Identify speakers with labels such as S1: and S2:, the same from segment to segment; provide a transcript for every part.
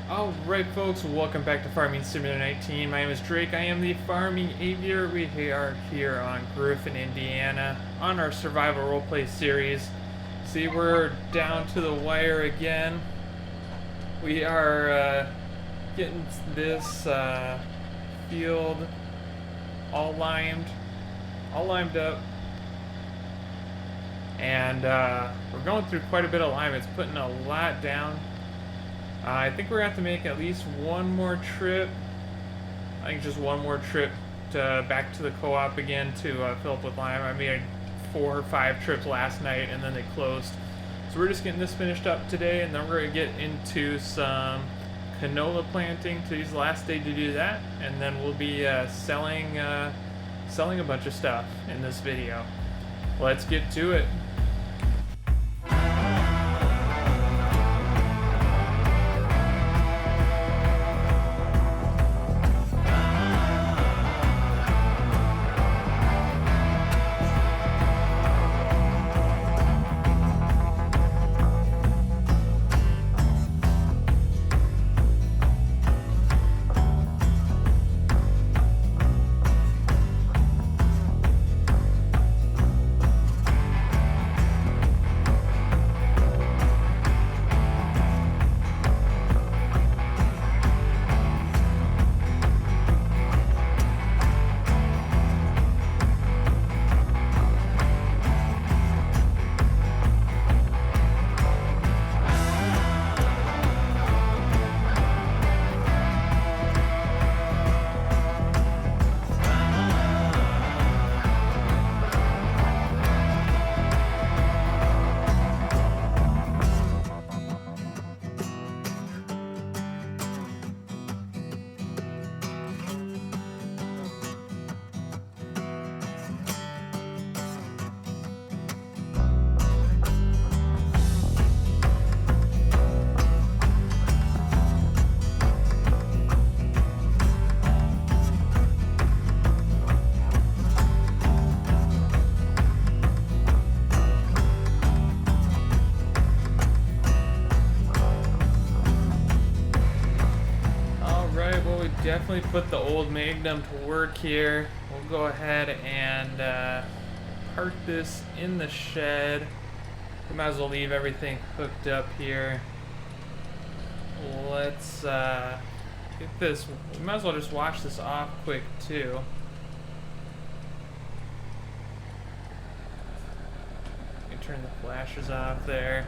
S1: Alright folks, welcome back to Farming Simulator 19. My name is Drake, I am the Farming Aviator. We are here on Griffin, Indiana, on our survival roleplay series. See, we're down to the wire again. We are getting this field all limed up. And we're going through quite a bit of lime. It's putting a lot down. I think we're going to have to make at least one more trip. I think just one more trip back to the co-op again to fill up with lime. I made 4 or 5 trips last night and then they closed. So we're just getting this finished up today, and then we're going to get into some canola planting. Today's the last day to do that, and then we'll be selling a bunch of stuff in this video. Let's get to it. Definitely put the old Magnum to work here. We'll go ahead and park this in the shed. We might as well leave everything hooked up here. Let's get this. We might as well just wash this off quick too. Let me turn the flashes off there.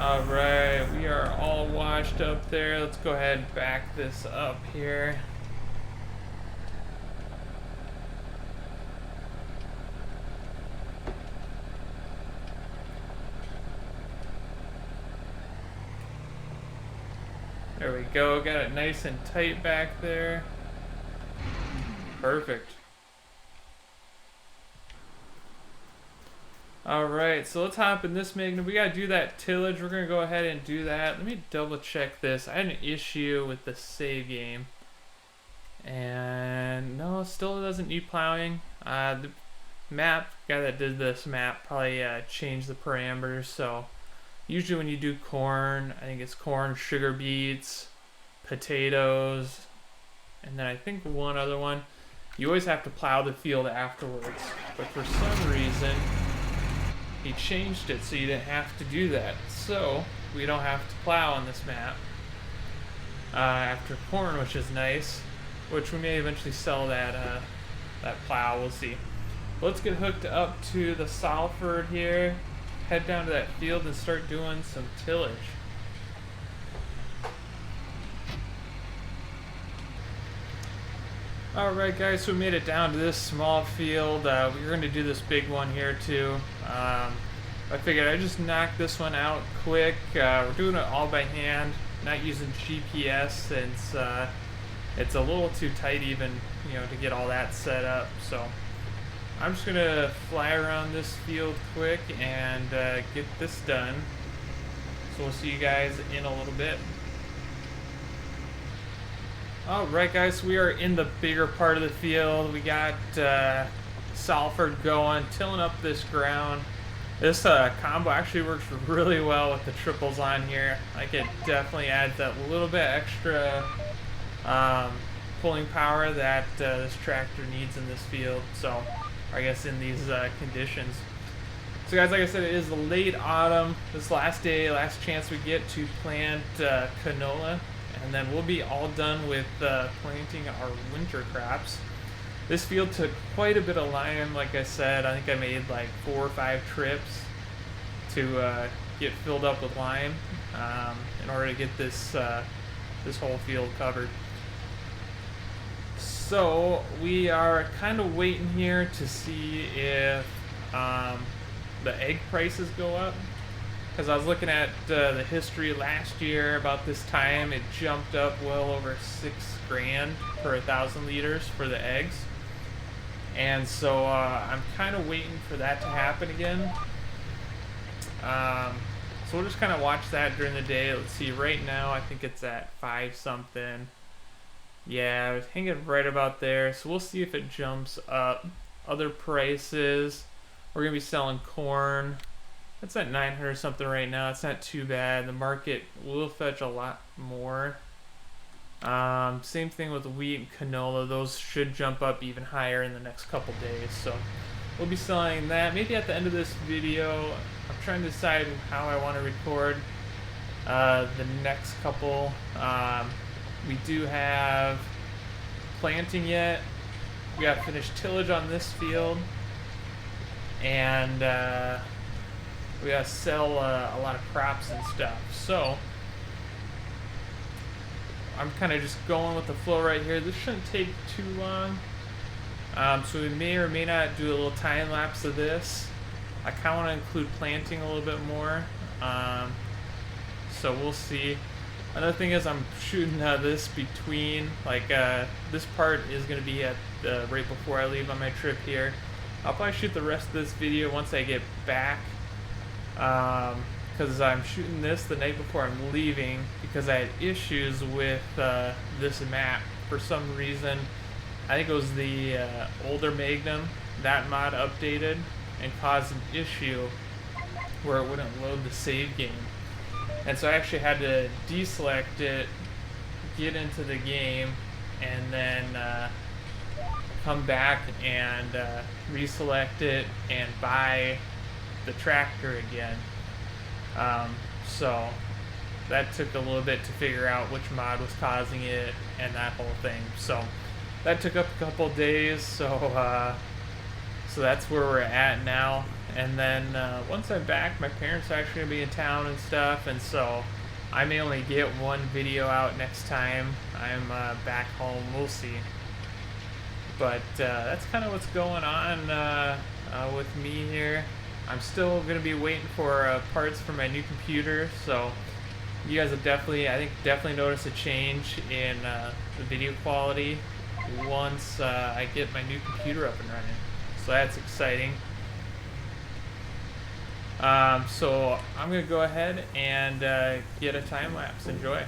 S1: Alright, we are all washed up there. Let's go ahead and back this up here. There we go, got it nice and tight back there. Perfect. Alright, so let's hop in this Magnum. We gotta do that tillage. We're gonna go ahead and do that. Let me double check this. I had an issue with the save game. And no, still doesn't need plowing. The guy that did this map probably changed the parameters. So usually when you do corn, I think it's corn, sugar beets, potatoes, and then I think one other one. You always have to plow the field afterwards. But for some reason, he changed it so you didn't have to do that. So we don't have to plow on this map after corn, which is nice. Which we may eventually sell that plow. We'll see. Let's get hooked up to the Salford here. Head down to that field and start doing some tillage. Alright guys, so we made it down to this small field. We're going to do this big one here too. I figured I'd just knock this one out quick. We're doing it all by hand, not using GPS since it's a little too tight even, to get all that set up. So I'm just gonna fly around this field quick and get this done. So we'll see you guys in a little bit. Alright guys, we are in the bigger part of the field. We got Salford going, tilling up this ground. This combo actually works really well with the triples on here. Like, it definitely adds that little bit extra pulling power that this tractor needs in this field. So, I guess in these conditions. So guys, like I said, it is the late autumn. This last day, last chance we get to plant canola. And then we'll be all done with planting our winter crops. This field took quite a bit of lime, like I said. I think I made like 4 or 5 trips to get filled up with lime in order to get this this whole field covered. So we are kind of waiting here to see if the egg prices go up. Because I was looking at the history last year about this time, it jumped up well over $6 grand per 1,000 liters for the eggs. And so I'm kind of waiting for that to happen again. So we'll just kind of watch that during the day. Let's see, right now I think it's at 5 something. Yeah, I was hanging right about there. So we'll see if it jumps up. Other prices, we're going to be selling corn. That's at 900 something right now. It's not too bad. The market will fetch a lot more. Same thing with wheat and canola. Those should jump up even higher in the next couple days. So we'll be selling that. Maybe at the end of this video, I'm trying to decide how I want to record the next couple. We do have planting yet. We got finished tillage on this field. And we gotta sell a lot of crops and stuff. So I'm kind of just going with the flow right here. This shouldn't take too long. So we may or may not do a little time lapse of this. I kind of want to include planting a little bit more. So we'll see. Another thing is I'm shooting this between, like this part is going to be at right before I leave on my trip here. I'll probably shoot the rest of this video once I get back. Because I'm shooting this the night before I'm leaving because I had issues with this map for some reason. I think it was the older Magnum. That mod updated and caused an issue where it wouldn't load the save game. And so I actually had to deselect it, get into the game, and then come back and reselect it and buy the tractor again. So that took a little bit to figure out which mod was causing it and that whole thing. So that took up a couple days. So so that's where we're at now. And then once I'm back, my parents are actually gonna be in town and stuff, and so I may only get one video out next time I'm back home. We'll see. But that's kind of what's going on with me here. I'm still going to be waiting for parts for my new computer, so you guys have definitely noticed a change in the video quality once I get my new computer up and running. So that's exciting. So I'm going to go ahead and get a time lapse. Enjoy.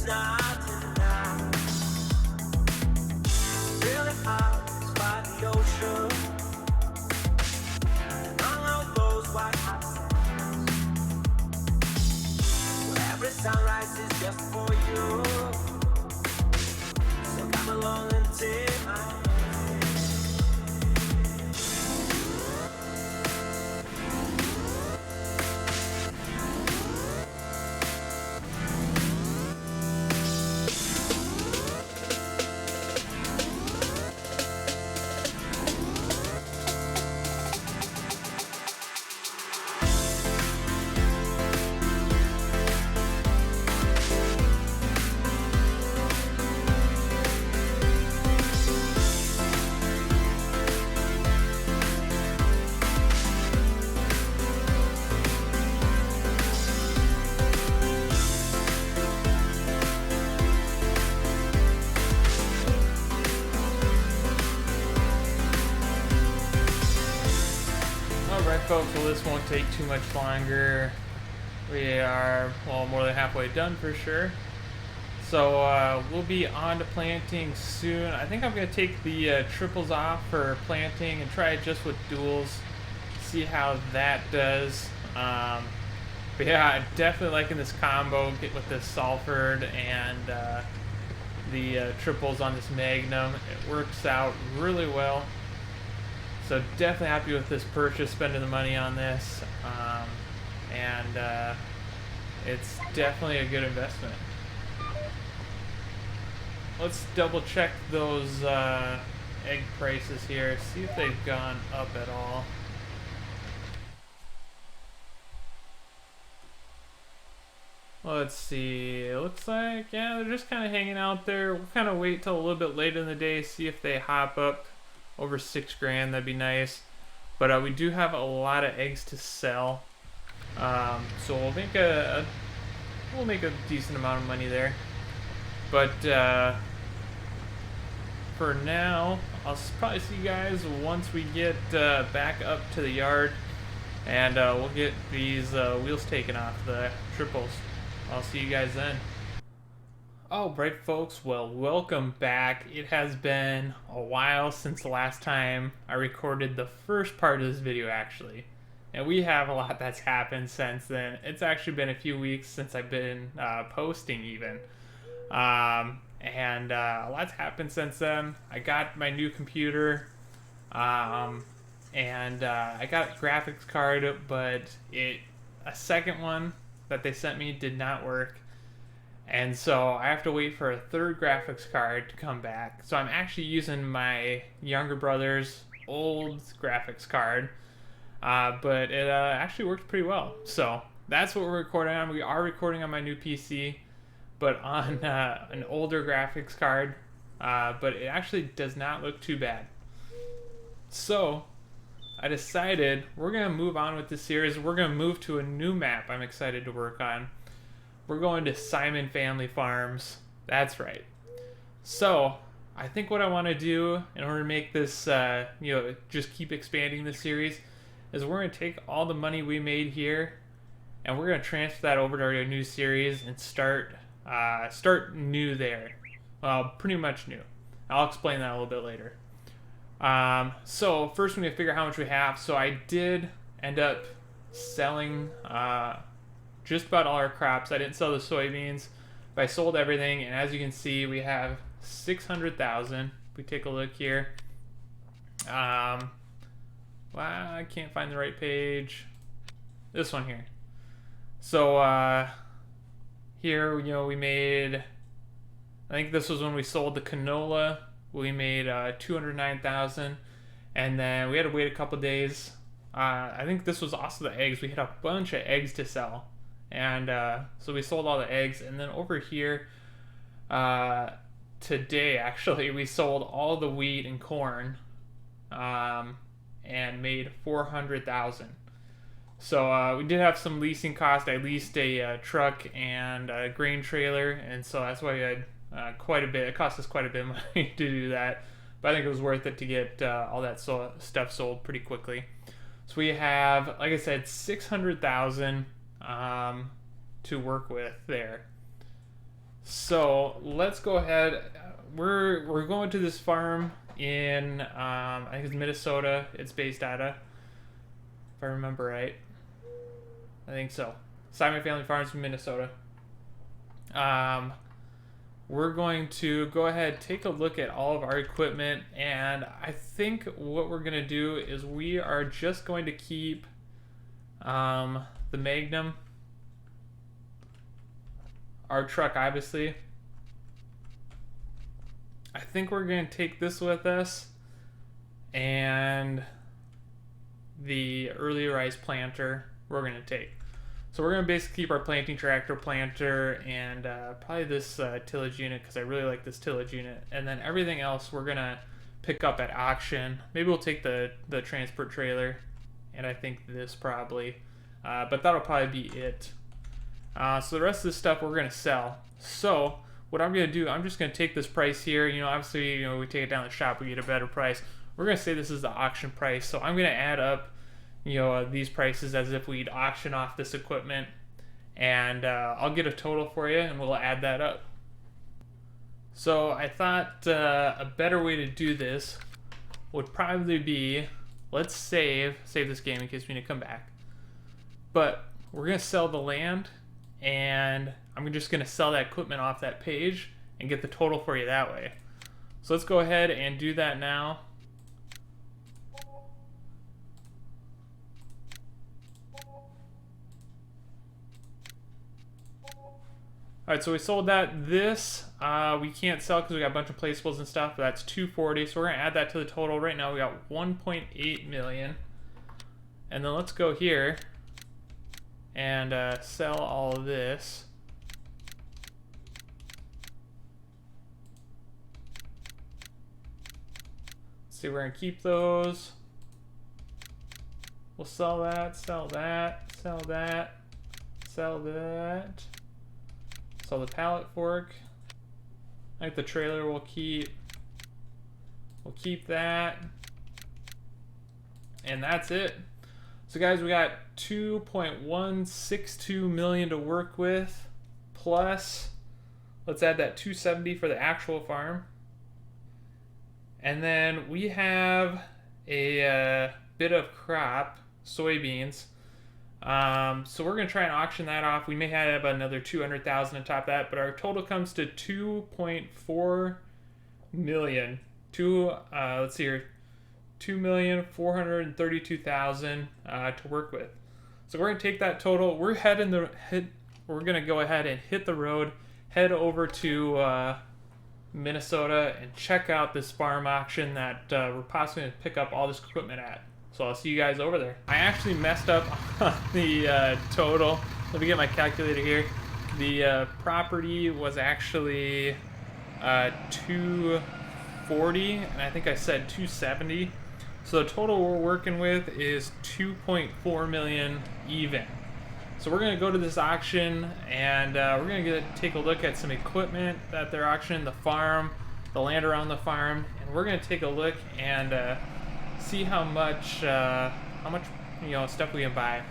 S2: it's not enough. Really hot by the ocean, and all of those white hot sands, where every sunrise is just for you. So come along and take my hand.
S1: Alright folks, well this won't take too much longer. We are, well, more than halfway done for sure. So we'll be on to planting soon. I think I'm going to take the triples off for planting and try it just with duals. See how that does. But yeah, I'm definitely liking this combo get with this Salford and the triples on this Magnum. It works out really well. So definitely happy with this purchase, spending the money on this, and it's definitely a good investment. Let's double check those egg prices here, see if they've gone up at all. Let's see, it looks like, yeah, they're just kind of hanging out there. We'll kind of wait till a little bit later in the day, see if they hop up over $6 grand. That'd be nice. But we do have a lot of eggs to sell, so we'll make a decent amount of money there. But for now, I'll probably see you guys once we get back up to the yard, and we'll get these wheels taken off the triples. I'll see you guys then. Alright folks, well, welcome back. It has been a while since the last time I recorded the first part of this video, actually. And we have a lot that's happened since then. It's actually been a few weeks since I've been posting even. And a lot's happened since then. I got my new computer, and I got a graphics card, but a second one that they sent me did not work. And so I have to wait for a third graphics card to come back. So I'm actually using my younger brother's old graphics card, but it actually works pretty well. So that's what we're recording on. We are recording on my new PC, but on an older graphics card, but it actually does not look too bad. So I decided we're going to move on with this series. We're going to move to a new map I'm excited to work on. We're going to Simon Family Farms. That's right. So I think what I want to do in order to make this, just keep expanding this series, is we're going to take all the money we made here, and we're going to transfer that over to our new series and start new there. Well, pretty much new. I'll explain that a little bit later. So first we need to figure out how much we have. So I did end up selling just about all our crops. I didn't sell the soybeans, but I sold everything, and as you can see, we have 600,000. If we take a look here, well, I can't find the right page. This one here. So here, we made, I think this was when we sold the canola. We made 209,000, and then we had to wait a couple days. I think this was also the eggs. We had a bunch of eggs to sell. And so we sold all the eggs, and then over here today actually we sold all the wheat and corn, and made 400,000. So we did have some leasing cost. I leased a truck and a grain trailer, and so that's why we had quite a bit. It cost us quite a bit of money to do that, but I think it was worth it to get all that stuff sold pretty quickly. So we have, like I said, 600,000 to work with there. So let's go ahead. We're going to this farm in I think it's Minnesota. It's based out of, if I remember right. I think so. Simon Family Farms in Minnesota. We're going to go ahead, take a look at all of our equipment, and I think what we're going to do is we are just going to keep the Magnum, our truck obviously. I think we're going to take this with us, and the early rise planter we're going to take. So we're going to basically keep our planting tractor, planter, and probably this tillage unit, because I really like this tillage unit. And then everything else we're going to pick up at auction. Maybe we'll take the transport trailer, and I think this probably. But that'll probably be it. So the rest of this stuff we're going to sell. So what I'm going to do, I'm just going to take this price here. You know, obviously, you know, we take it down to the shop, we get a better price. We're going to say this is the auction price. So I'm going to add up, you know, these prices as if we'd auction off this equipment, and I'll get a total for you and we'll add that up. So I thought a better way to do this would probably be, let's save this game in case we need to come back, but we're gonna sell the land, and I'm just gonna sell that equipment off that page and get the total for you that way. So let's go ahead and do that now. Alright, so we sold that. This we can't sell because we got a bunch of placeables and stuff, but that's $240, so we're going to add that to the total. Right now we got $1.8 million. And then let's go here and sell all of this. Let's see, we're going to keep those. We'll sell that, sell that, sell that, sell that. Sell the pallet fork. I think the trailer we'll keep. We'll keep that. And that's it. So guys, we got 2.162 million to work with. Plus, let's add that 270 for the actual farm. And then we have a bit of crop, soybeans. So we're going to try and auction that off. We may have another 200,000 on top of that, but our total comes to 2.4 million. Let's see here, 2,432,000 to work with. So we're going to take that total. We're going to go ahead and hit the road, head over to Minnesota, and check out this farm auction that we're possibly going to pick up all this equipment at. So I'll see you guys over there. I actually messed up on the total. Let me get my calculator here. The property was actually 240, and I think I said 270. So the total we're working with is 2.4 million even. So we're gonna go to this auction, and we're gonna take a look at some equipment that they're auctioning, the farm, the land around the farm, and we're gonna take a look and see how much you know, stuff we can buy.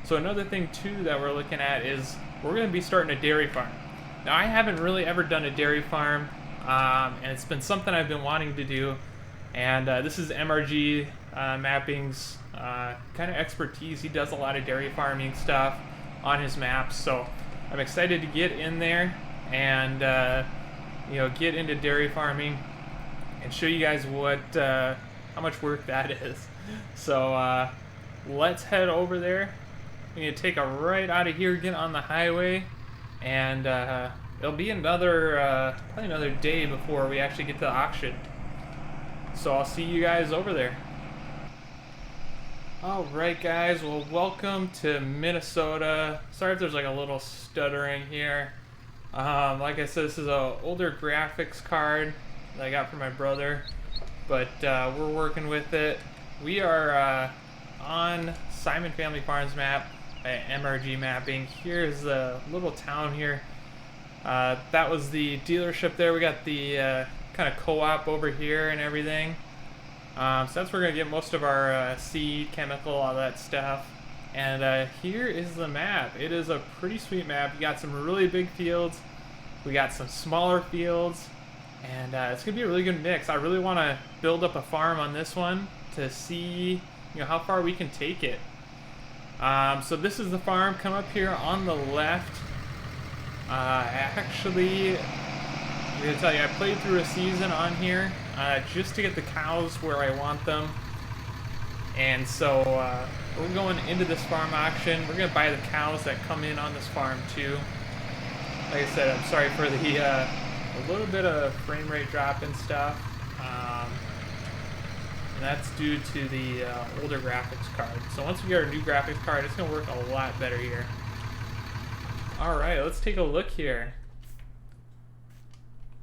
S1: So another thing too that we're looking at is we're going to be starting a dairy farm. Now I haven't really ever done a dairy farm, and it's been something I've been wanting to do. And this is MRG Mapping's kind of expertise. He does a lot of dairy farming stuff on his maps, so I'm excited to get in there and you know, get into dairy farming and show you guys what how much work that is. So let's head over there. We need to take a right out of here, get on the highway, and it'll be another probably another day before we actually get to the auction. So I'll see you guys over there. Alright guys, well, welcome to Minnesota. Sorry if there's like a little stuttering here. Like I said, this is an older graphics card that I got from my brother, but we're working with it. We are on Simon Family Farms map at MRG Mapping. Here's the little town here. That was the dealership there. We got the kind of co-op over here and everything. So that's where we're going to get most of our seed, chemical, all that stuff. And here is the map. It is a pretty sweet map. You got some really big fields, We got some smaller fields, and it's gonna be a really good mix. I really want to build up a farm on this one to see, how far we can take it. So this is the farm. Come up here on the left. Actually, I'm gonna tell you, I played through a season on here just to get the cows where I want them, and so we're going into this farm auction. We're gonna buy the cows that come in on this farm too. Like I said, I'm sorry for the a little bit of frame rate drop and stuff, and that's due to the older graphics card. So once we get our new graphics card, it's gonna work a lot better here. All right, let's take a look here.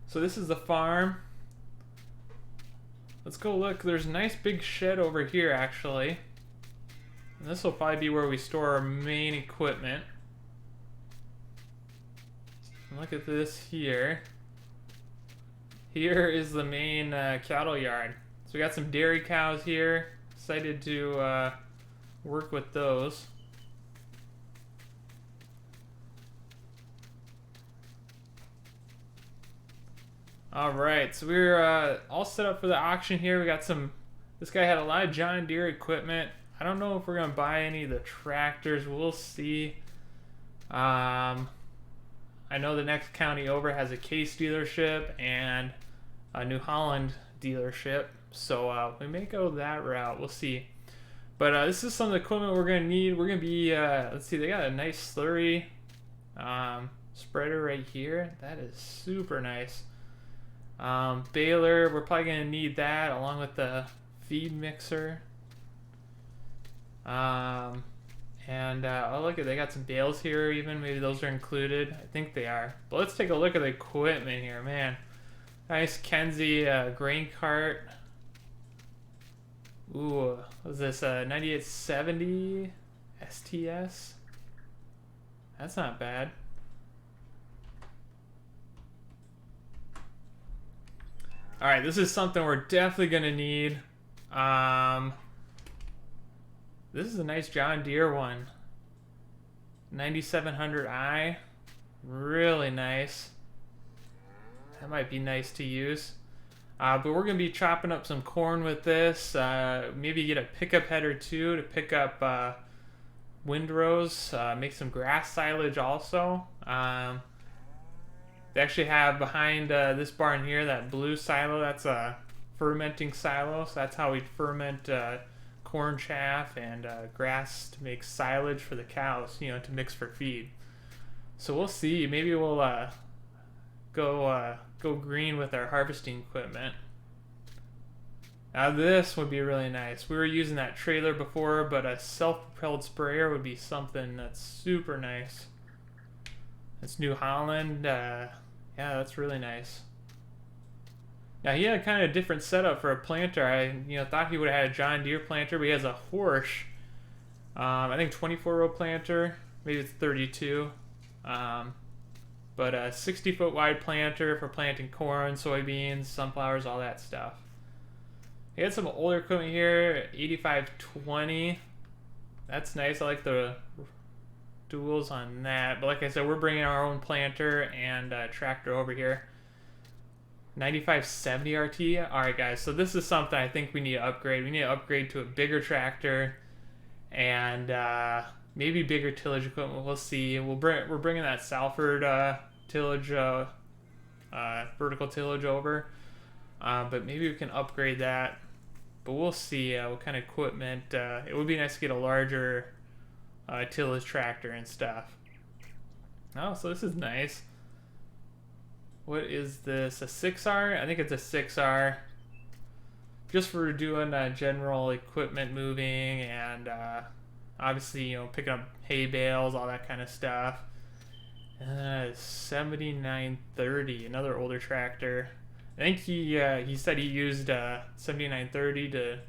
S1: So this is the farm. Let's go look. There's a nice big shed over here, actually. And this will probably be where we store our main equipment. And look at this here. Here is the main cattle yard. So we got some dairy cows here. Excited to work with those. Alright, so we're all set up for the auction here. We got some, this guy had a lot of John Deere equipment. I don't know if we're going to buy any of the tractors. We'll see. I know the next county over has a Case dealership and a New Holland dealership. So we may go that route. We'll see. But this is some of the equipment we're going to need. We're going to be, let's see, they got a nice slurry spreader right here. That is super nice. Baler, we're probably going to need that along with the feed mixer. Oh, look at, they got some bales here even. Maybe those are included. I think they are. But let's take a look at the equipment here, man. Nice Kenzie grain cart. Ooh, what is this? 9870 STS? That's not bad. Alright, this is something we're definitely going to need. This is a nice John Deere one. 9700i. Really nice. That might be nice to use. But we're going to be chopping up some corn with this. Maybe get a pickup header too to pick up windrows. Make some grass silage also. They actually have behind this barn here, that blue silo, that's a fermenting silo. So that's how we ferment corn chaff and grass to make silage for the cows, to mix for feed. So we'll see. Maybe we'll go green with our harvesting equipment. Now this would be really nice. We were using that trailer before, but a self-propelled sprayer would be something that's super nice. It's New Holland. Yeah, that's really nice. Now he had kind of a different setup for a planter. I thought he would have had a John Deere planter, but he has a Horsch. I think 24-row planter. Maybe it's 32. But a 60-foot wide planter for planting corn, soybeans, sunflowers, all that stuff. He had some older equipment here, 8520. That's nice. I like the duals on that. But like I said, we're bringing our own planter and tractor over here. 9570 RT. All right, guys. So this is something I think we need to upgrade. We need to upgrade to a bigger tractor and maybe bigger tillage equipment. We'll see. We're bringing that Salford tillage, vertical tillage over. But maybe we can upgrade that. But we'll see what kind of equipment. It would be nice to get a larger tillage tractor and stuff. Oh, so this is nice. What is this? A 6R? I think it's a 6R. Just for doing general equipment moving and obviously, picking up hay bales, all that kind of stuff. 7930, another older tractor. I think he said he used 7930 to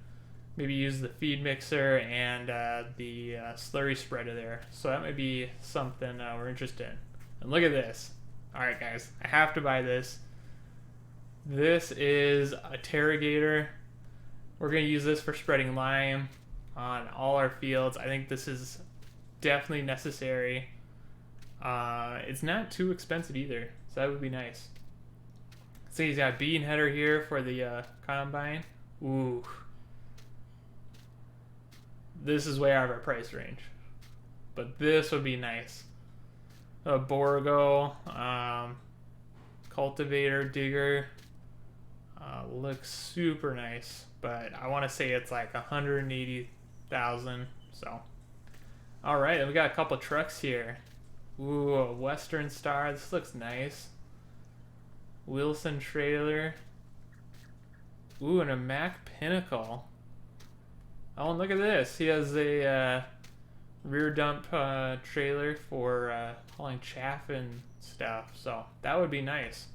S1: maybe use the feed mixer and the slurry spreader there. So that might be something we're interested in. And look at this. Alright guys, I have to buy this. This is a Terrigator. We're going to use this for spreading lime on all our fields. I think this is definitely necessary. It's not too expensive either. It's So that would be nice. So he's got bean header here for the combine. Ooh. This is way out of our price range. But this would be nice. A Borgo, cultivator, digger. Looks super nice. But I want to say it's like 180,000. So. Alright, we got a couple trucks here. Ooh, a Western Star. This looks nice. Wilson trailer. Ooh, and a Mack Pinnacle. Oh, and look at this. He has a rear dump trailer for hauling chaff and stuff. So that would be nice.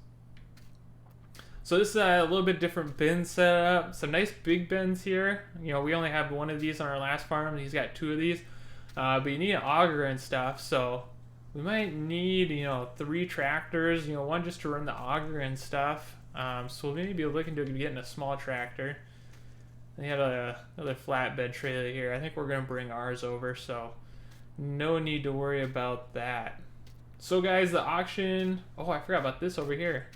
S1: So this is a little bit different bin setup. Some nice big bins here. You know, we only have one of these on our last farm, and he's got two of these. But you need an auger and stuff, so we might need, you know, 3 tractors, you know, one just to run the auger and stuff. So we'll maybe be looking to getting a small tractor. They have another flatbed trailer here. I think we're going to bring ours over, so no need to worry about that. So guys, the auction, oh, I forgot about this over here.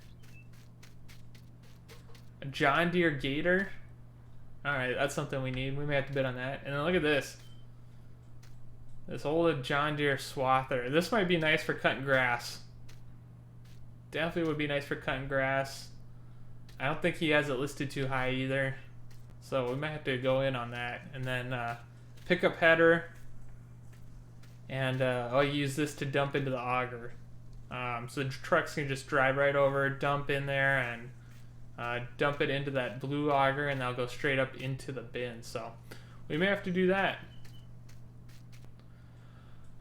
S1: A John Deere Gator. Alright, that's something we need. We may have to bid on that. And then look at this. This old John Deere swather. This might be nice for cutting grass. Definitely would be nice for cutting grass. I don't think he has it listed too high either. So we might have to go in on that. And then pickup header. And I'll use this to dump into the auger. So the trucks can just drive right over, dump in there, and dump it into that blue auger, and that'll go straight up into the bin. So we may have to do that.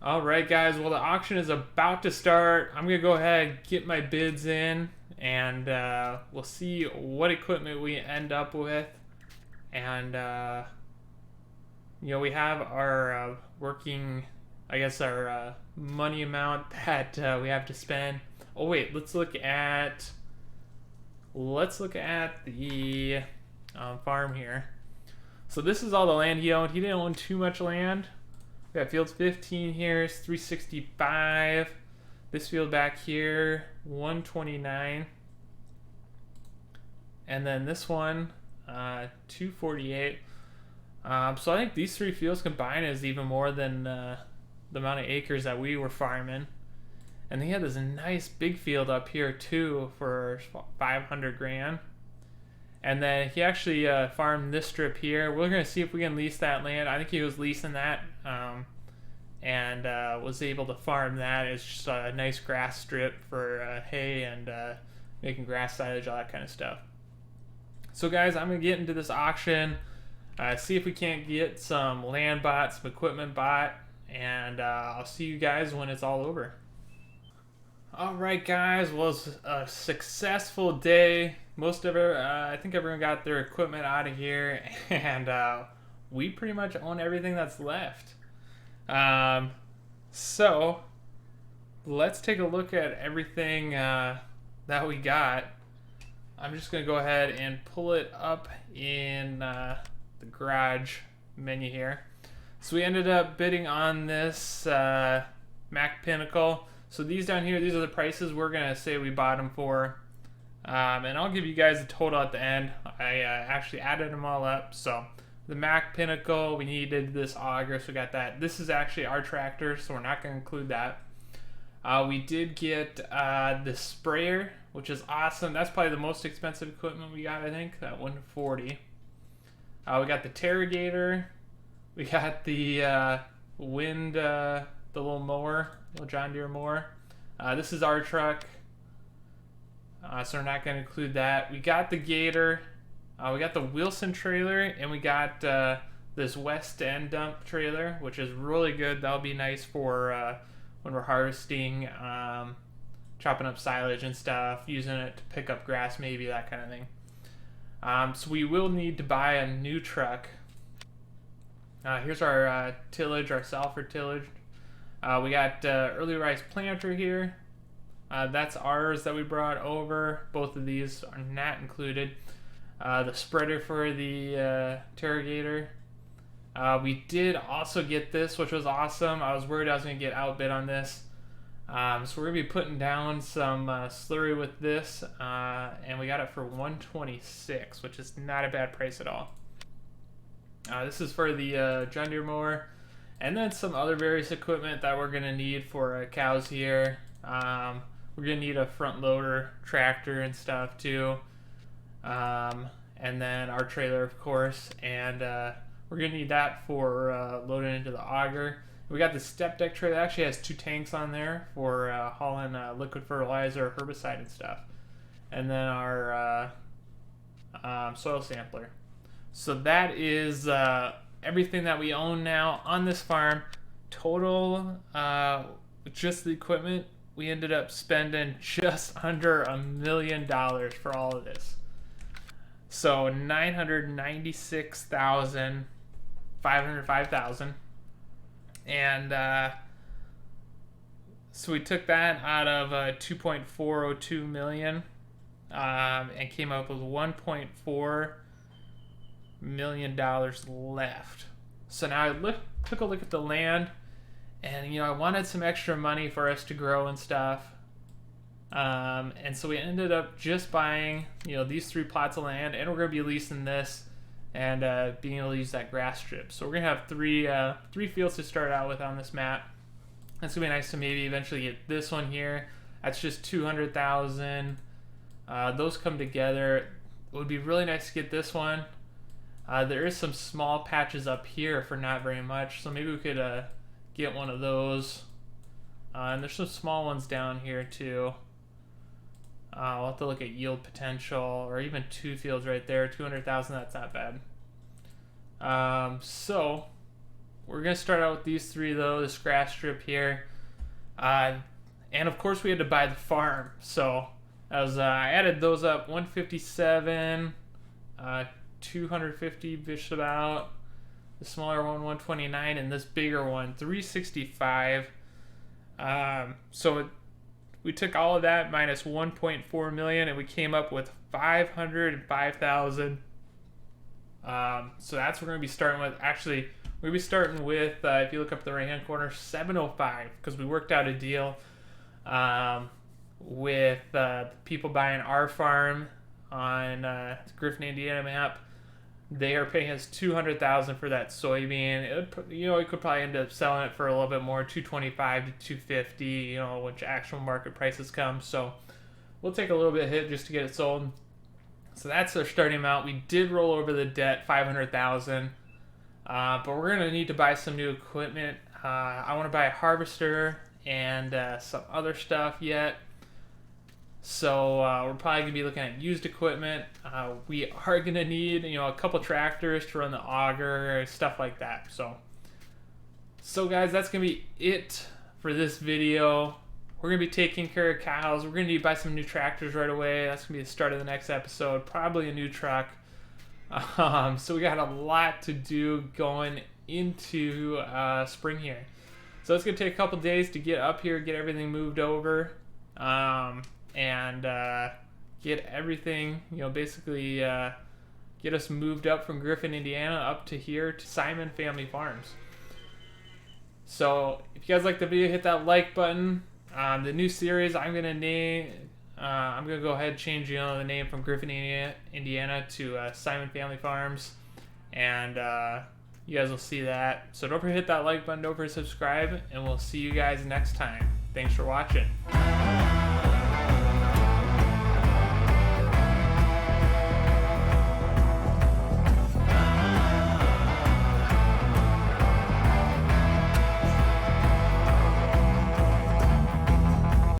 S1: Alright guys, well the auction is about to start. I'm going to go ahead and get my bids in, and we'll see what equipment we end up with. And you know, we have our working, I guess our money amount that we have to spend. Oh wait, let's look at the farm here. So this is all the land he owned. He didn't own too much land. We got fields 15 here, it's 365. This field back here, 129. And then this one, 248. So I think these 3 fields combined is even more than the amount of acres that we were farming. And he had this nice big field up here too for 500 grand. And then he actually farmed this strip here. We're going to see if we can lease that land. I think he was leasing that and was able to farm that. It's just a nice grass strip for hay and making grass silage, all that kind of stuff. So guys, I'm going to get into this auction, see if we can't get some land bought, some equipment bought, and I'll see you guys when it's all over. Alright guys, well it's a successful day. Most of it, I think everyone got their equipment out of here, and we pretty much own everything that's left. So let's take a look at everything that we got. I'm just going to go ahead and pull it up in the garage menu here. So we ended up bidding on this Mack Pinnacle. So these down here, these are the prices we're going to say we bought them for. And I'll give you guys a total at the end. I actually added them all up. So the Mack Pinnacle, we needed this auger, so we got that. This is actually our tractor, so we're not going to include that. We did get the sprayer, which is awesome. That's probably the most expensive equipment we got, I think, that 140. We got the Terragator. We got the the little mower, little John Deere mower. This is our truck, so we're not going to include that. We got the Gator. We got the Wilson trailer, and we got this West End dump trailer, which is really good. That'll be nice for when we're harvesting, chopping up silage and stuff, using it to pick up grass, maybe, that kind of thing. So we will need to buy a new truck. Here's our tillage, our Salford tillage. We got early rise planter here. That's ours that we brought over. Both of these are not included. The spreader for the Terragator. We did also get this, which was awesome. I was worried I was going to get outbid on this. So we're gonna be putting down some slurry with this, and we got it for 126, which is not a bad price at all. This is for the John Deere mower, and then some other various equipment that we're gonna need for cows here. We're gonna need a front loader tractor and stuff too, and then our trailer, of course, and we're gonna need that for loading into the auger. We got the step deck trailer. It actually has 2 tanks on there for hauling liquid fertilizer, herbicide, and stuff. And then our soil sampler. So that is everything that we own now on this farm. Total, just the equipment, we ended up spending just under $1 million for all of this. So $996,505,000. And so we took that out of 2.402 million and came up with $1.4 million left. So now I took a look at the land, and I wanted some extra money for us to grow and stuff. And so we ended up just buying these 3 plots of land, and we're going to be leasing this and being able to use that grass strip. So we're gonna have three fields to start out with on this map. It's gonna be nice to maybe eventually get this one here. That's just 200,000. Those come together. It would be really nice to get this one. There is some small patches up here for not very much, so maybe we could get one of those. And there's some small ones down here too. We'll have to look at yield potential, or even 2 fields right there. 200,000, that's not bad. So we're gonna start out with these 3 though. This grass strip here, and of course we had to buy the farm. So as I added those up, 157, 250 just about. The smaller one, 129, and this bigger one, 365. We took all of that minus 1.4 million, and we came up with 505,000. So that's what we're going to be starting with. Actually, we're going to be starting with, if you look up the right-hand corner, 705, because we worked out a deal with people buying our farm on the Griffin, Indiana map. They are paying us 200,000 for that soybean. We could probably end up selling it for a little bit more, 225 to 250. Which actual market prices come. So we'll take a little bit of hit just to get it sold. So that's our starting amount. We did roll over the debt, 500,000. But we're gonna need to buy some new equipment. I want to buy a harvester and some other stuff yet. So we're probably going to be looking at used equipment. We are going to need, a couple tractors to run the auger, stuff like that. So guys, that's going to be it for this video. We're going to be taking care of cows. We're going to need to buy some new tractors right away. That's going to be the start of the next episode. Probably a new truck. So we got a lot to do going into spring here. So it's going to take a couple days to get up here, get everything moved over. And get everything, basically get us moved up from Griffin, Indiana, up to here to Simon Family Farms. So if you guys like the video, hit that like button. The new series I'm gonna go ahead and change the name from Griffin, Indiana to Simon Family Farms, and you guys will see that. So don't forget to hit that like button, don't forget to subscribe, and we'll see you guys next time. Thanks for watching.